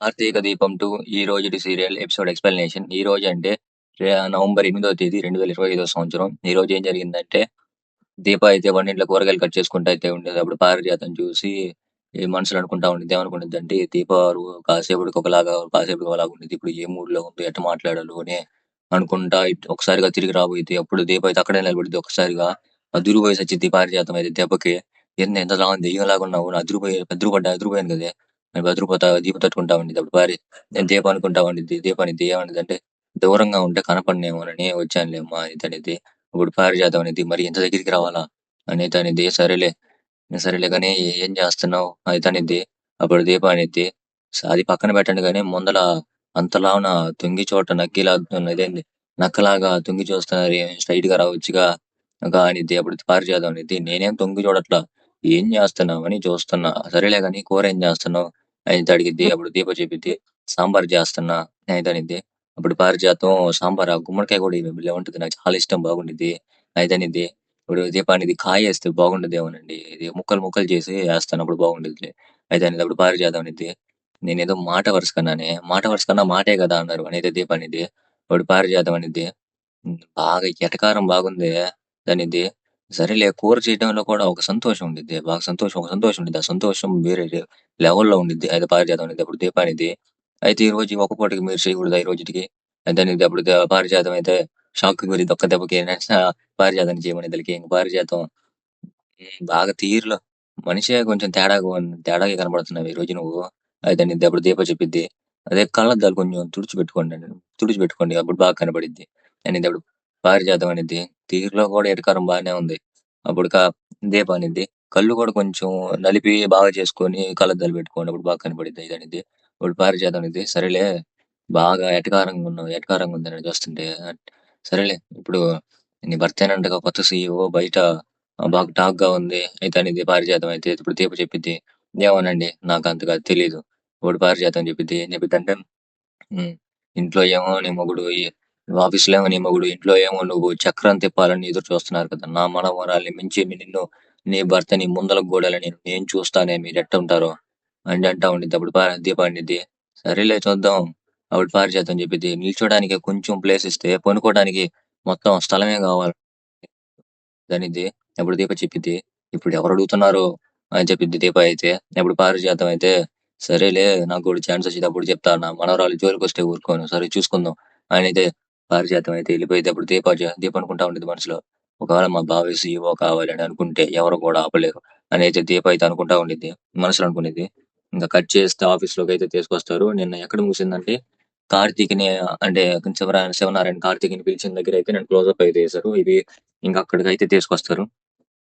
'కార్తీక దీపం 2' ఈ రోజుటి సీరియల్ ఎపిసోడ్ ఎక్స్‌ప్లనేషన్. ఈ రోజు అంటే నవంబర్ 8వ తేదీ 2025 సంవత్సరం. ఈ రోజు ఏం జరిగిందంటే దీప అయితే వంటింట్లో కూరగాయలు కట్ చేసుకుంటా అయితే ఉండేది. అప్పుడు పారిజాతం చూసి ఈ మనసులో అనుకుంటా ఉండిద్ది. ఏమనుకునిద్దంటే దీప కాసేపటికి ఒకలాగా, కాసేపటికి ఒకలాగా ఉండిద్ది. ఇప్పుడు ఏ మూడ్‌లో ఉందో, ఎట్ట మాట్లాడాలో అని అనుకుంటా ఒకసారిగా తిరిగి రాబోయిద్ది. అప్పుడు దీప అయితే అక్కడే నిలబడిద్ది. ఒక్కసారిగా అదురుపోయి సచ్చిద్ది పారిజాతం అయితే దెబ్బకి. "ఏంది ఇంతలా దెయ్యంలాగా ఉన్నావు? అదురుపోయాను కదే" అని బెదిరిపోతా దీప తట్టుకుంటా ఉండిద్ది. అప్పుడు నేను దీప అనుకుంటా ఉండిద్ది. దీప అనిద్ది ఏమనిద్దంటే "దూరంగా ఉంటే కనపడనేమోనని వచ్చానులేమ్మా" అనిద్ది. ఇప్పుడు పారిజాతం అనిద్ది "మరి ఇంత దగ్గరికి రావాలా?" అనిత అనిద్ది. "సరేలే, సరేలే గాని ఏం చేస్తున్నావు?" అనిత అనిద్ది. అప్పుడు దీప అనిద్ది. అది పక్కన పెట్టండి గాని ముందల అంతలావున తొంగి చూడటం ఇదేంది నక్కలాగా తొంగి చూస్తున్నారు. స్ట్రైట్ గా రావచ్చుగా అనిద్ది. అప్పుడు పారిజాతం అనిద్ది. "నేనేం తొంగి చూడట్లా. ఏం చేస్తున్నావు అని చూస్తున్నా. సరేలే గాని కూర ఏం చేస్తున్నావు?" అనిత అడిగిద్ది. అప్పుడు దీప చెప్పిద్ది. "సాంబార్ చేస్తున్నా" అనిత అనిద్ది. అప్పుడు పారిజాతం "సాంబారా? గుమ్మడికాయ కూడా ఎయి భలే ఉంటది. నాకు చాలా ఇష్టం బాగుండిద్ది" అనిత అనిద్ది. ఇప్పుడు దీపానికి కాయేస్తే బాగుండదేమోనండి. ఇది ముక్కలు ముక్కలు చేసి ఏస్తాను అప్పుడు బాగుండిద్దిలే. అయితే అనేది అప్పుడు పారిజాతం అనిద్ది. నేనేదో మాట వరుసకన్నానే. మాట వరుసకన్నా మాటే కదా అన్నారు అనైతే దీప అనిద్ది. అప్పుడు పారిజాతం అనిద్ది. బాగా ఎటకారం బాగుందే అనిద్ది. సరేలే కూర చేయడంలో కూడా ఒక సంతోషం ఉండిద్ది. బాగా ఒక సంతోషం ఉండిద్ది. ఆ సంతోషం వేరే లెవెల్‌లో ఉండిద్ది. అయితే పారిజాతం అనిద్ది. అప్పుడు దీప అనిద్ది. అయితే ఈ రోజు ఈ ఒక్క పూటకి మీరు చేయకూడదా ఈ రోజుటికి? అనిద్ది. అప్పుడు పారిజాతం అయితే షాక్‌కి గురిద్ది ఒక్క దెబ్బకి. పారిజాతాన్ని చేయమనిద్దలికి. ఇంక పారిజాతం బాగా తీరులో మనిషే కొంచెం తేడాగా కనపడుతున్నావు ఈరోజు నువ్వు. అయితే అనిద్ది. అప్పుడు దీప చెప్పిద్ది. అదే కళ్ళద్దాలు కొంచెం తుడిచిపెట్టుకోండి అప్పుడు బాగా కనపడిద్ది అనిద్ది. అప్పుడు పారిజాతం అనిద్ది. తీరులో కూడా ఎటకారం బానే ఉంది. అప్పుడు దీప అనిద్ది. కళ్ళు కూడా కొంచెం నలిపి బాగా చేసుకొని కళ్ళద్దాలు పెట్టుకోండి అప్పుడు బాగా కనపడిద్ది ఇది అనిద్ది. అప్పుడు పారిజాతం అనిద్ది. సరేలే బాగా ఎటకారంగా ఉందని చూస్తుంటే సరేలే ఇప్పుడు నీ భర్తేనంటగా కొత్త సీఈఓ బయట బాగా టాక్‌గా ఉంది. అయితే అనేది పారిజాతం అయితే ఇప్పుడు దీప చెప్పిద్ది. "ఏమోనండి నాకంతగా తెలీదు." అప్పుడు పారిజాతం చెప్పిద్ది. ఏం చెప్పిద్దంటే హ్మ్. "ఇంట్లో ఏమో నీ మొగుడు ఆఫీస్‌లో ఏమో నీ మొగుడు, ఇంట్లో ఏమో నువ్వు చక్రం తిప్పాలని ఎదురు చూస్తున్నారు కదా! నా మనవరాల్ని మించి నీ భర్తని ముందలకు గూడాలని నేను చూస్తానే మీరెట్టుంటారో" అని అంటా ఉండిద్ది. అప్పుడు దీప అనిద్ది. "సరేలే చూద్దాం." అప్పుడు పారిజాతం చెప్పిద్ది. "నిల్చోడానికి కొంచెం ప్లేస్ ఇస్తే పనుకోవడానికి మొత్తం స్థలమే కావాలి." అనిద్ది. అప్పుడు దీప చెప్పిద్ది. "ఇప్పుడు ఎవరడుగుతున్నారు" అని చెప్పిద్ది దీప అయితే. అప్పుడు పారిజాతం అయితే, "సరేలే నాకు కూడా ఛాన్స్ వచ్చేటప్పుడు చెప్తా. నా మనవరాలు జోలికొస్తే ఊరుకోను. సరే చూసుకుందాం" అనైతే పారిజాతం అయితే ఎళ్ళిపోయిద్ది. అప్పుడు దీప అనుకుంటా ఉండిద్ది మనసులో. ఒకవేళ మా బావే సీఈఓ కావాలని అనుకుంటే ఎవరు కూడా ఆపలేరు అనైతే దీప అయితే అనుకుంటా ఉండిద్ది. మనసులో అనుకునిద్ది. ఇంక కట్ చేస్తే ఆఫీస్‌లోకైతే తీసుకొస్తారు. నిన్న ఎక్కడ ముగిసిందంటే కార్తీక్‌ని అంటే శివనారాయణ కార్తీక్‌ని పిలిచిన దగ్గరైతే నన్ను క్లోజప్ అయితే చేశారు. ఇది ఇంక అక్కడికైతే తీసుకొస్తారు.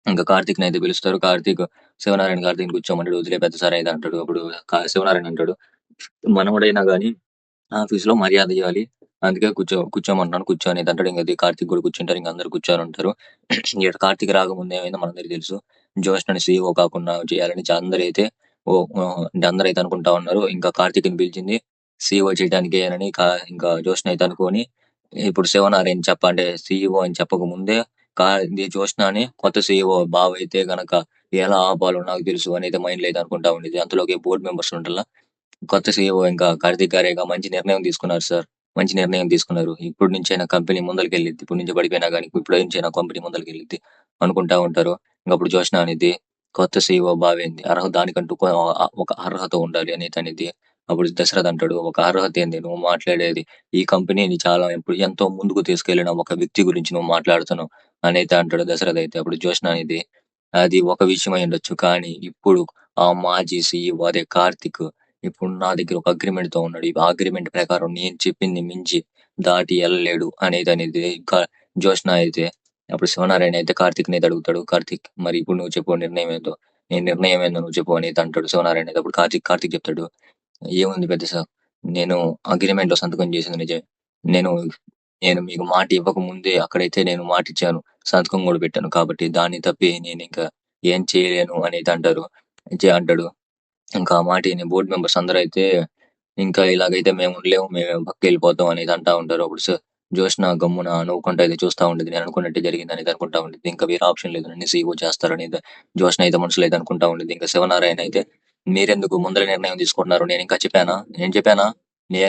ఇంక కార్తీక్‌నైతే పిలుస్తారు. కార్తీక్‌ని కూర్చోమంటాడు. "వదిలేయ్ పెద్ద సార్" అయితే అంటాడు. అప్పుడు శివనారాయణ అంటాడు. "మనవడైనా గాని ఆఫీస్‌లో మర్యాద ఇయ్యాలి. అందుకే కూర్చోమంటున్నాను. కూర్చో" అనేది అంటాడు. ఇంక కార్తీక్ కూడా కూర్చుంటారు. ఇంక అందరూ కూర్చొని ఉంటారు. ఈడ కార్తీక్ రాకముందు ఏమైందో మనందరికీ తెలుసు. జోష్‌నని సీఈఓ కాకుండా చేయాలని అందరైతే అంటే అందరైతే అనుకుంటా ఉన్నారు. ఇంకా కార్తీక్‌ని పిలిచింది సీఈఓ చేయడానికేనని ఇంకా జోష్న అయితే అనుకోని ఇప్పుడు శివనారాయణ అంటే సీఈఓ అని చెప్పక ముందే ఇది జోష్నాని కొత్త సీఈఓ బావ అయితే గనక ఎలా ఆపాలో నాకు తెలుసు అనేది మైండ్‌లో అయితే అనుకుంటా ఉండేది. అంతలోకి బోర్డ్ మెంబర్స్ ఉంటల్లా కొత్త సీఈఓ ఇంకా కార్తీక్ గారేగా మంచి నిర్ణయం తీసుకున్నారు సార్. మంచి నిర్ణయం తీసుకున్నారు. ఇప్పటి నుంచైనా కంపెనీ ముందలకెళ్ళిద్ది. ఇప్పటి నుంచి పడిపోయినా గానీ ఇప్పటి నుంచైనా కంపెనీ ముందలకెళ్ళిద్ది అనుకుంటా ఉంటారు. ఇంకప్పుడు జోష్న అనిద్ది కొత్త సీఈఓ బావేంది దానికంటూ ఒక అర్హత ఉండాలి అనేది అనిద్ది. అప్పుడు దశరథ్ అంటాడు ఒక అర్హత ఏంది నువ్వు మాట్లాడేది ఈ కంపెనీని చాలా ఎంతో ముందుకు తీసుకెళ్లిన ఒక వ్యక్తి గురించి నువ్వు మాట్లాడుతున్నావు అనైతే అంటాడు దశరథ్ అయితే. అప్పుడు జోష్న అనేది అది ఒక విషయం అయ్యుండొచ్చు. కానీ ఇప్పుడు ఆ మాజీ సీఈఓ అదే కార్తీక్ ఇప్పుడు నా దగ్గర ఒక అగ్రీమెంట్‌తో ఉన్నాడు. ఆ అగ్రీమెంట్ ప్రకారం నేను చెప్పింది మించి దాటి ఎళ్ళలేడు అనేది ఇంకా జోష్న అయితే. అప్పుడు శివనారాయణ అయితే కార్తీక్‌నైతే అడుగుతాడు. కార్తీక్ మరి ఇప్పుడు నువ్వు చెప్పు నిర్ణయం ఏందో? నీ నిర్ణయం ఏందో నువ్వు చెప్పు అనేది అంటాడు శివనారాయణ అయితే. అప్పుడు కార్తీక్ చెప్తాడు. ఏముంది పెద్ద సార్ నేను అగ్రీమెంట్‌లో సంతకం చేసింది నిజమే. నేను నేను మీకు మాట ఇవ్వక ముందే అక్కడైతే నేను మాటిచ్చాను. సంతకం గూడా పెట్టాను. కాబట్టి దాన్ని తప్పి నేనింక ఏం చేయలేను అనేది అంటాడు. ఇంకా ఆ మాట ఇని బోర్డ్ మెంబర్స్ అందరూ అయితే ఇంకా ఇలాగైతే మేము ఉండలేము. మేము పక్కకెళ్ళిపోతాం అనేది అంటా ఉంటారు. అప్పుడు జోష్న గమ్మున నవ్వుకుంటా అయితే చూస్తా ఉండిద్ది. నేను అనుకున్నట్టే జరిగింది అనేది అనుకుంటా ఉండిద్ది. ఇంకా వేరే ఆప్షన్ లేదు. నన్ను సీఈఓ చేస్తారనేది జోష్న అయితే మనసులో అయితే అనుకుంటా ఉండిద్ది. ఇంకా శివనారాయణ అయితే మీరెందుకు ముందల నిర్ణయం తీసుకుంటున్నారు? నేనింకా చెప్పానా? నేను చెప్పానా?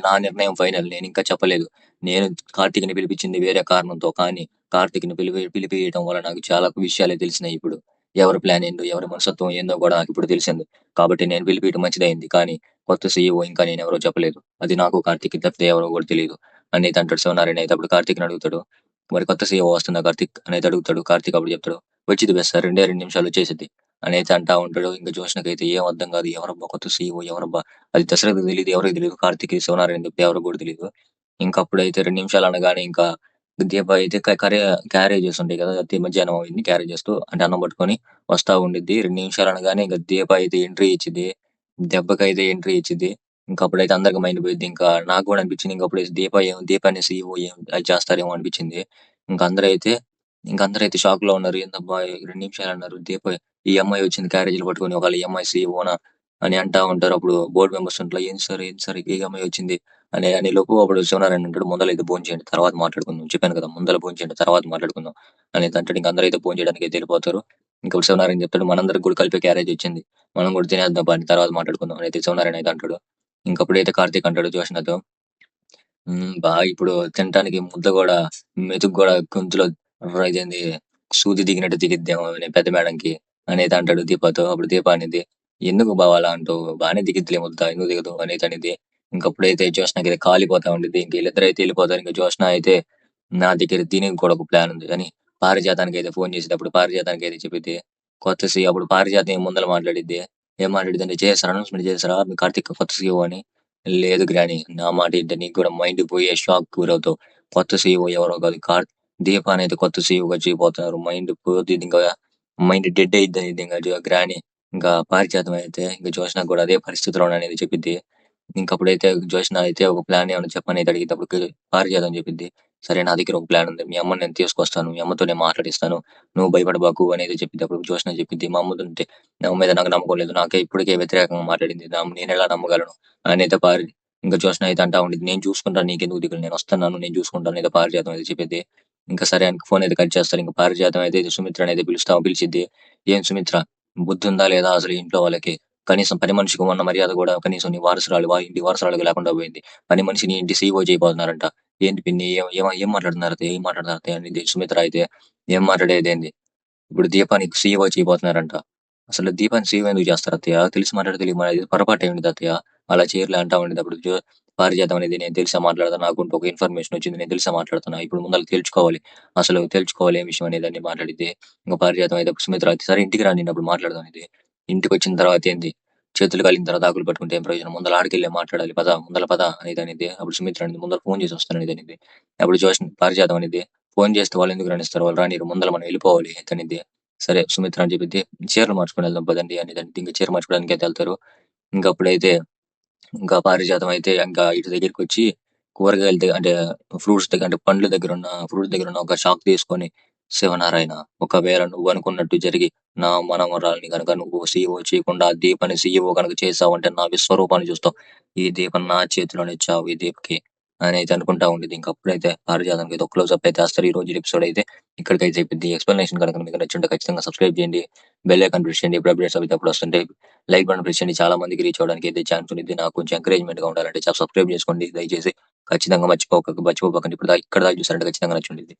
నా నిర్ణయం ఫైనల్. నేనింకా చెప్పలేదు. నేను కార్తీక్‌ని పిలిపించింది వేరే కారణంతో. కానీ కార్తీక్‌ని పిలిపియడం వల్ల నాకు చాలా విషయాలే తెలిసినాయి ఇప్పుడు. ఎవరి ప్లాన్ ఏందో, ఎవరి మనస్తత్వం ఏందో కూడా నాకిప్పుడు తెలిసింది. కాబట్టి నేను పిలిపియడం మంచిదయింది. కానీ కొత్త సీఈఓ ఇంకా నేనెవరో చెప్పలేదు. అది నాకు కార్తీక్‌కి తప్పితే ఎవరో కూడా తెలీదు. అనైతే అంటాడు శివనారాయణ అయితే అప్పుడు కార్తీక్‌ని అడుగుతాడు. మరి కొత్త సీఈఓ వస్తుందా కార్తీక్? అనైతే అడుగుతాడు. కార్తీక్ అప్పుడు చెప్తాడు. వచ్చిద్ది బస్ సార్ 2 నిమిషాల్లో వచ్చేసిద్ది. అనైతే అంటా ఉంటాడు. ఇంక జోష్నకైతే ఏం అర్థం కాదు. ఎవరబ్బా కొత్త సీఈఓ ఎవరబ్బా? అది దశరథ్‌కి తెలీదు. ఎవరికీ తెలీదు. కార్తీక్‌కి, శివనారాయణ తప్పితే ఎవరికి కూడా తెలీదు. ఇంకప్పుడైతే 2 నిమిషాలు అనగానే ఇంకా దీప అయితే క్యారేజెస్ ఉంటాయి కదా! మధ్యాహ్నం అయింది క్యారేజెస్‌తో అంటే అన్నం పట్టుకొని వస్తా ఉండిద్ది. 2 నిమిషాలు అనగానే ఇంక దీప అయితే ఎంట్రీ ఇచ్చిద్ది. దెబ్బకైతే ఎంట్రీ ఇచ్చిద్ది. ఇంకప్పుడైతే అందరికి మైండ్ పోయిద్ది. ఇంకా నాకు కూడా అనిపించింది. ఇంకప్పుడు దీప అనే సీఈఓ అది చేస్తారేమో అనిపించింది. ఇంక అందరైతే ఇంక అందరైతే షాక్‌లో ఉన్నారు. ఏందబ్బా 2 నిమిషాలు అన్నారు. ఈ అమ్మాయి వచ్చింది క్యారేజీలు పట్టుకొని. ఒకవేళ ఈ అమ్మాయి సీఈఓనా అని అంటా ఉంటారు. అప్పుడు బోర్డ్ మెంబర్స్ ఉంటరు. ఏంటి సార్ ఈ అమ్మాయి వచ్చింది అనే లోపు అప్పుడు శివనారాయణ అంటాడు. ముందలైతే భోంచేయండి. తర్వాత మాట్లాడుకుందాం. చెప్పాను కదా! ముందల భోంచేయండి. తర్వాత మాట్లాడుకుందాం అనేసి అంటాడు. ఇంక అందరైతే భోంచేయడానికి అయితే ఎళ్ళిపోతారు. ఇంకప్పుడు శివనారాయణ చెప్తాడు. మనందరికి కూడా కలిపే క్యారేజ్ వచ్చింది. మనం కూడా తినేద్దాం పదండి తర్వాత మాట్లాడుకుందాం అని అయితే శివనారాయణ అయితే అంటాడు. ఇంకప్పుడైతే కార్తీక్ అంటాడు జోష్నతో. ఇప్పుడు తినటానికి ముద్ద గూడా మెతుకు గూడా గొంతులో ఇదేంది సూది దిగినట్టు దిగిద్దేమో పెద్ద మేడంకి అనేది అంటాడు దీపతో. అప్పుడు దీప అనిద్ది, "ఎందుకు బావ అలా అంటావు? బానే దిగిద్దిలే ముద్ద ఎందుకు దిగదు" అనేది అనిద్ది. ఇంకప్పుడైతే జ్యోత్స్నకైతే కాలిపోతా ఉండిద్ది. ఇంక వీళ్ళిద్దరైతే ఎళ్ళిపోతారు. ఇంక జ్యోత్స్న అయితే నా దగ్గర దీనికి కూడా ఒక ప్లాన్ ఉంది అని పారిజాతానికైతే ఫోన్ చేసిద్ది. అప్పుడు పారిజాతానికైతే చెప్పిద్ది. అప్పుడు పారిజాతం ఏం ముందల మాట్లాడిద్ది. ఏం మాట్లాడిద్దంటే చేసేసారా అనౌన్స్‌మెంట్ చేసేసారా కార్తీక్ కొత్త సీఈఓ అని. లేదు గ్రాని. నా మాట ఇంటే నీకు కూడా మైండ్ పోయే షాక్‌కి గురవుతావు. కొత్త సీఈఓ ఎవరో కాదు. దీప అనేది కొత్త సీఈఓగా చేయబోతున్నారు. మైండ్ పోద్దిది ఇంకా మైండ్ డెడ్ అయిద్దనిద్ది ఇంక గ్రాని. ఇంకా పారిజాతం అయితే ఇంక జ్యోత్స్న కూడా అదే పరిస్థితిలో అనేది చెప్పిద్ది. ఇంకప్పుడైతే జ్యోత్స్న అయితే ఒక ప్లాన్ ఏమన్నా చెప్పని అయితే అడిగిద్ది. అప్పుడు పారిజాతం చెప్పిద్ది. సరే నా దగ్గర ఒక ప్లాన్ ఉంది. మీ అమ్మని నేను తీసుకొస్తాను. మీ అమ్మతో నేను మాట్లాడిస్తాను. నువ్వు భయపడబాకు అనేది చెప్పిద్ది. అప్పుడు జ్యోత్స్న చెప్పిద్ది. మా అమ్ముతుంటే నా అమ్మ మీద నాకు నమ్మకం లేదు. నాకే ఇప్పటికే వ్యతిరేకంగా మాట్లాడింది. నేనెలా నమ్మగలను? అనైతే ఇంకా జ్యోత్స్న అయితే అంటా ఉండిద్ది. నేను చూసుకుంటాను నీకెందుకు దిగులు నేను వస్తున్నాను నేను చూసుకుంటాను అయితే పారిజాతం అయితే చెప్పిద్ది. ఇంకా సరే అని ఫోన్ అయితే కట్ చేస్తారు. ఇంక పారిజాతం అయితే సుమిత్రని అయితే పిలిచిద్ది. ఏం సుమిత్ర బుద్ధుందా లేదా అసలు ఈ ఇంట్లో వాళ్ళకి? కనీసం పని మనిషికి ఉన్న మర్యాద కూడా కనీసం నీ వారసురాలు ఇంటి వారసురాలికి లేకుండా పోయింది. పని మనిషిని ఇంటి సీఈఓ చేయబోతున్నారంట. ఏంటి పిన్ని ఏం మాట్లాడుతున్నారు అత్తయ్య? ఏం మాట్లాడుతున్నారు అత్తయ్య? అనేది సుమిత్ర అయితే ఏం మాట్లాడేదేంది? ఇప్పుడు దీపానికి సీఈఓ చేయబోతున్నారంట. అసలు దీపాన్ని సీఈఓ ఎందుకు చేస్తారు అత్తయ్య? తెలిసి మాట్లాడితే తెలియక ఇది పొరపాటు అయ్యుండిద్ది అత్తయ్య. అలా చేయరులే అంటా ఉండిద్ది. అప్పుడు పారిజాతం అనేది నేను తెలిసే మాట్లాడతాను. నాకుంటూ ఒక ఇన్ఫర్మేషన్ వచ్చింది. నేను తెలిసే మాట్లాడుతున్నా. ఇప్పుడు ముందల తేల్చుకోవాలి. అసలు తేల్చుకోవాలి ఏం విషయం అనేది అన్ని మాట్లాడిద్ది. ఇంక పారిజాతం అయితే అప్పుడు సుమిత్ర అయితే సరే ఇంటికి రా నిన్నప్పుడు మాట్లాడదాం అనేది. ఇంటికొచ్చిన తర్వాత ఏంది? చేతులు కాలిన తర్వాత ఆకులు పట్టుకుంటే ఏం ప్రయోజనం? ముందల ఆడికెళ్ళే మాట్లాడాలి. ముందల పద అనేది అనిద్ది. అప్పుడు సుమిత్ర అనేది ముందల ఫోన్ చేసి వస్తాను అనేది అనిద్ది. అప్పుడు పారిజాతం అనేది ఫోన్ చేస్తే వాళ్ళు ఎందుకు రానిస్తారు? వాళ్ళు రానీయరు. ముందల మనం వెళ్ళిపోవాలి అనిద్ది. సరే సుమిత్ర అని చెప్పిద్ది. చీరలు మార్చుకొని వెళ్దాం పదండి అనేది అనిద్ది. ఇంక చీర మార్చుకోవడానికి అయితే వెళ్తారు. ఇంకప్పుడైతే ఇంకా పారిజాతం అయితే ఇంకా ఇటు దగ్గరికొచ్చి అంటే ఫ్రూట్స్ దగ్గర అంటే ఫ్రూట్స్ దగ్గరున్న ఒక చాక్ తీసుకొని శివనారాయణ ఒకవేళ నువ్వు అనుకున్నట్టు జరిగి నా మనవరాల్ని గనక నువ్వు సీఈఓ చేయకుండా ఆ దీపని సీఈఓ గనక చేసావంటే నా విశ్వరూపాన్ని చూస్తావు. ఈ దీపం నా చేతిలోనే చావు ఈ దీపకి అని అయితే అనుకుంటా ఉండేది. ఇంకప్పుడైతే పారిజాతానికి అయితే ఒక క్లోజప్ అయితే వేస్తారు. ఈ రోజు ఎపిసోడ్ అయితే ఇక్కడికైతే అయిపోద్ది. ఎక్స్‌ప్లనేషన్ గనక మీకు నచ్చుంటే ఖచ్చితంగా సబ్స్క్రైబ్ చేయండి. బెల్ ఐకాన్ ప్రెస్ చేయండి. ఎప్పుడు అప్డేట్స్ అయితే అప్పుడు వస్తుంటాయి. లైక్ బటన్ ప్రెస్ చేయండి. చాలా మందికి రీచ్ అవ్వడానికి అయితే ఛాన్స్ ఉండిద్ది. నాకు కొంచెం ఎంకరేజ్‌మెంట్‌గా ఉండాలంటే సబ్స్క్రైబ్ చేసుకోండి దయచేసి. ఖచ్చితంగా మర్చిపోకండి. ఇక్కడ దాకా చూసారంటే ఖచ్చితంగా నచ్చుండిద్ది.